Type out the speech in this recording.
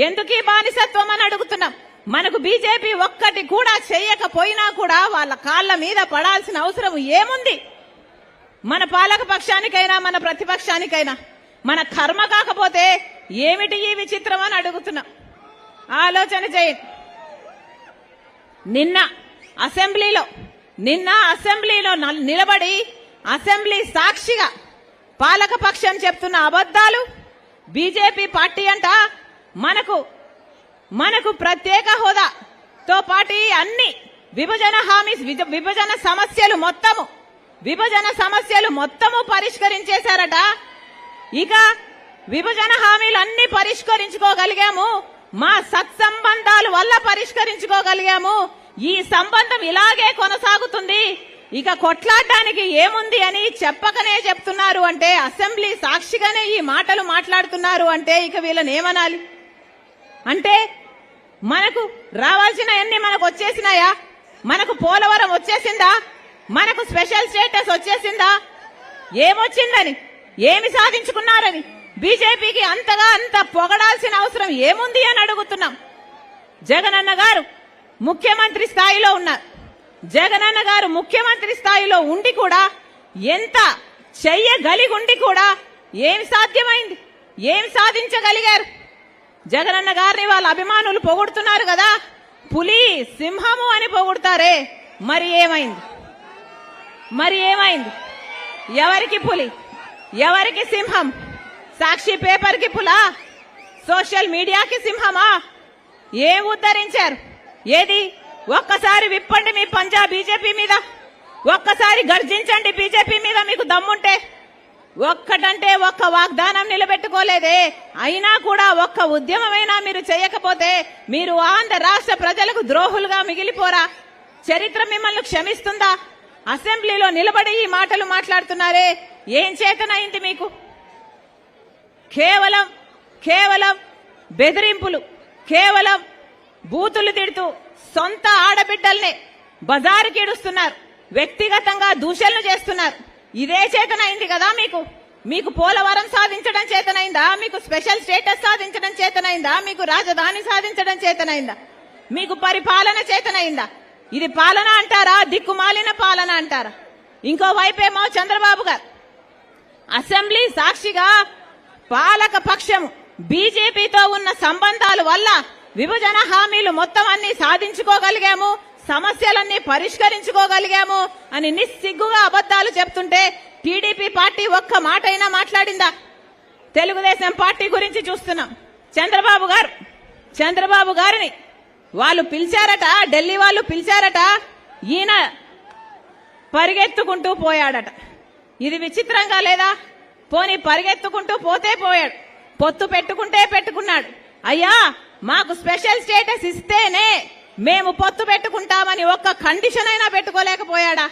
ఎందుకీ బానిసత్వం అని అడుగుతున్నాం. మనకు బీజేపీ ఒక్కటి కూడా చేయకపోయినా కూడా వాళ్ళ కాళ్ల మీద పడాల్సిన అవసరం ఏముంది? మన పాలక పక్షానికైనా మన ప్రతిపక్షానికైనా మన కర్మ కాకపోతే ఏమిటి ఈ విచిత్రం అని అడుగుతున్నాం. ఆలోచన చేయండి. నిన్న అసెంబ్లీలో నిలబడి అసెంబ్లీ సాక్షిగా పాలక పక్షం చెప్తున్న అబద్దాలు, బీజేపీ పార్టీ అంట మనకు ప్రత్యేక హోదాతో పాటు అన్ని విభజన సమస్యలు మొత్తము పరిష్కరించేశారట. ఇక విభజన హామీలన్నీ పరిష్కరించుకోగలిగాము, మా సత్సంబంధాల వల్ల పరిష్కరించుకోగలిగాము, ఈ సంబంధం ఇలాగే కొనసాగుతుంది, ఇక కొట్లాడడానికి ఏముంది అని చెప్పకనే చెప్తున్నారు అంటే, అసెంబ్లీ సాక్షిగానే ఈ మాటలు మాట్లాడుతున్నారు అంటే ఇక వీళ్ళని ఏమనాలి? అంటే మనకు రావాల్సినవన్నీ మనకు వచ్చేసినాయా? మనకు పోలవరం వచ్చేసిందా? మనకు స్పెషల్ స్టేటస్ వచ్చేసిందా? ఏమొచ్చిందని, ఏమి సాధించుకున్నారని బీజేపీకి అంత పొగడాల్సిన అవసరం ఏముంది అని అడుగుతున్నాం. జగనన్న గారు ముఖ్యమంత్రి స్థాయిలో ఉన్నారు. జగనన్న గారు ముఖ్యమంత్రి స్థాయిలో ఉండి కూడా ఎంత చెయ్యగలిగుండి కూడా ఏమి సాధ్యమైంది? ఏం సాధించగలిగారు? జగనన్న గారిని వాళ్ళ అభిమానులు పొగుడుతున్నారు కదా, పులి సింహము అని పొగుడుతారే, మరి ఏమైంది? ఎవరికి పులి, ఎవరికి సింహం? సాక్షి పేపర్ కి పులా, సోషల్ మీడియాకి సింహమా? ఏం ఉద్ధరించారు? ఏది? ఒక్కసారి విప్పండి మీ పంజా బీజేపీ మీద, ఒక్కసారి గర్జించండి బీజేపీ మీద మీకు దమ్ముంటే. ఒక్కటంటే ఒక్క వాగ్దానం నిలబెట్టుకోలేదే, అయినా కూడా ఒక్క ఉద్యమమైనా మీరు చేయకపోతే మీరు ఆంధ్ర రాష్ట్ర ప్రజలకు ద్రోహులుగా మిగిలిపోరా? చరిత్ర మిమ్మల్ని క్షమిస్తుందా? అసెంబ్లీలో నిలబడి ఈ మాటలు మాట్లాడుతున్నారే, ఏం చేతనైంది మీకు? కేవలం బెదిరింపులు, కేవలం బూతులు తిడుతూ సొంత ఆడబిడ్డల్ని బజారుకి ఇడుస్తున్నారు, వ్యక్తిగతంగా దూషణలు చేస్తున్నారు. ఇదే చేతనైంది కదా మీకు పోలవరం సాధించడం చేతనైందా? మీకు స్పెషల్ స్టేటస్ సాధించడం చేతనైందా? మీకు రాజధాని సాధించడం చేతనైందా? మీకు పరిపాలన చేతనైందా? ఇది పాలన అంటారా? దిక్కుమాలిన పాలన అంటారా? ఇంకోవైపేమో చంద్రబాబు గారు అసెంబ్లీ సాక్షిగా పాలక పక్షం బీజేపీతో ఉన్న సంబంధాల వల్ల విభజన హామీలు మొత్తం అన్ని సాధించుకోగలిగాము, సమస్యలన్నీ పరిష్కరించుకోగలిగాము అని నిస్సిగ్గుగా అబద్దాలు చెప్తుంటే టీడీపీ పార్టీ ఒక్క మాటైనా మాట్లాడిందా? తెలుగుదేశం పార్టీ గురించి చూస్తున్నాం. చంద్రబాబు గారిని వాళ్ళు పిలిచారట, ఢిల్లీ వాళ్ళు పిలిచారట, ఈయన పరిగెత్తుకుంటూ పోయాడట. ఇది విచిత్రంగా లేదా? పోనీ పరిగెత్తుకుంటూ పోతే పోయాడు, పొత్తు పెట్టుకుంటే పెట్టుకున్నాడు. అయ్యా మాకు స్పెషల్ స్టేటస్ ఇస్తేనే మేము పొత్తు పెట్టుకుంటామని ఒక్క కండిషన్ అయినా పెట్టుకోలేకపోయాడా?